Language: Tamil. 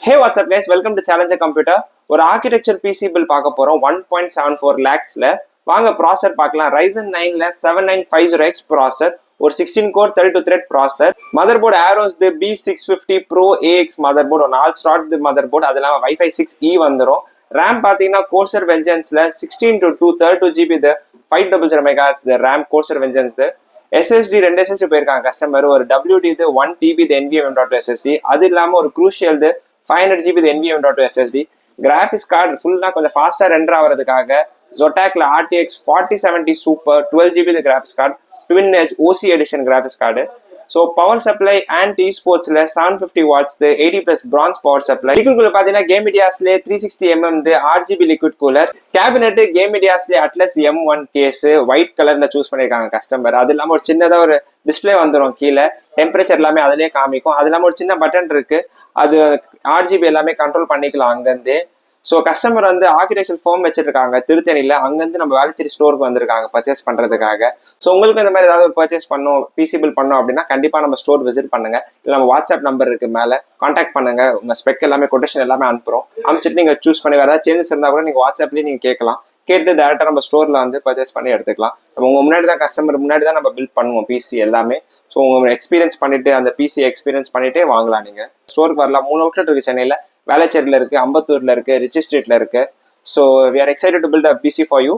Hey, what's up guys? Welcome to Challenger Computer. ஒரு ஆர்கிடெக்சர் பிசி பில் பார்க்க போறோம் 1.74 lakhsல. வாங்க ப்ராசர் பார்க்கலாம். Ryzen 9ல 7950X ப்ராசர், ஒரு 16 கோர் 32 thread ப்ராசர். Mother board Aros B650 Pro AX mother board, ஒரு 4 ஸ்லாட் மதர் போர்டு, அது இல்லாமல் Wi-Fi 6E வந்துடும். ரேம் பார்த்தீங்கன்னா Corsair Vengeanceல 16 to 232GB 500 MHz RAM Corsair Vengeance. SSD 2 SSD போயிருக்காங்க கஸ்டமர், ஒரு WD 1TB NVMe.2 SSD, அது இல்லாமல் ஒரு Crucial 500GB NVMe.2 SSD. Graphics card ஃபுல்லாக கொஞ்சம் ஃபாஸ்ட்டாக ரெண்டர் ஆகிறதுக்காக Zotac RTX 4070 Super 12GB graphics card, twin edge OC edition graphics card. So power supply and eSportsல 750 watts 80+ bronze power supply. Liquid cooler பார்த்தீங்கன்னா கேம் மீடியாஸ்லேயே 360mm RGB liquid cooler. Cabinet game மீடியாஸ்லேயே அட்லஸ் M1 கேஸ் ஒயிட் கலர்ல சூஸ் பண்ணியிருக்காங்க கஸ்டமர். அது இல்லாமல் ஒரு சின்னதாக ஒரு டிஸ்பிளே வந்துடும், கீழே டெம்பரேச்சர் எல்லாமே அதிலே காமிக்கும். அது இல்லாமல் ஒரு சின்ன பட்டன் இருக்கு, அது RGB எல்லாமே கண்ட்ரோல் பண்ணிக்கலாம் அங்கேருந்தே. ஸோ கஸ்டமர் வந்து ஆர்கிடெக்சர் ஃபார்ம் வச்சிருக்காங்க திருத்தணியில், அங்கேருந்து நம்ம வேளச்சேரி ஸ்டோருக்கு வந்திருக்காங்க பர்ச்சேஸ் பண்ணுறதுக்காக. ஸோ உங்களுக்கு இந்த மாதிரி ஏதாவது ஒரு பர்ச்சேஸ் பண்ணணும், பிசிபிள் பண்ணோம் அப்படின்னா கண்டிப்பாக நம்ம ஸ்டோர் விசிட் பண்ணுங்க. இல்லை நம்ம வாட்ஸ்அப் நம்பர் இருக்கு மேலே, கான்டாக்ட் பண்ணுங்க. உங்கள் ஸ்பெக் எல்லாமே கொட்டேஷன் எல்லாமே அனுப்புகிறோம். அனுப்பிச்சிட்டு நீங்கள் சூஸ் பண்ணி வேறு ஏதாவது சேஞ்சஸ் இருந்தால் கூட நீங்கள் வாட்ஸ்அப்லேயே நீங்கள் கேட்கலாம். கேட்டு டேரெக்டாக நம்ம ஸ்டோரில் வந்து பர்ச்சேஸ் பண்ணி எடுத்துக்கலாம். நம்ம உங்கள் முன்னாடி தான் கஸ்டமர் முன்னாடி தான் நம்ம பில்ட் பண்ணுவோம் பிசி எல்லாமே. ஸோ உங்கள் எக்ஸ்பீரியன்ஸ் பண்ணிட்டு அந்த பிசி எக்ஸ்பீரியன்ஸ் பண்ணிட்டே வாங்கலாம். நீங்கள் ஸ்டோருக்கு வரலாம். 3 அவுட்லெட் இருக்குது சென்னையில். வேளச்சேரியில் இருக்குது, அம்பத்தூரில் இருக்குது, ரிச்சி ஸ்ட்ரீட்டில் இருக்குது. So we are excited to build a PC for you.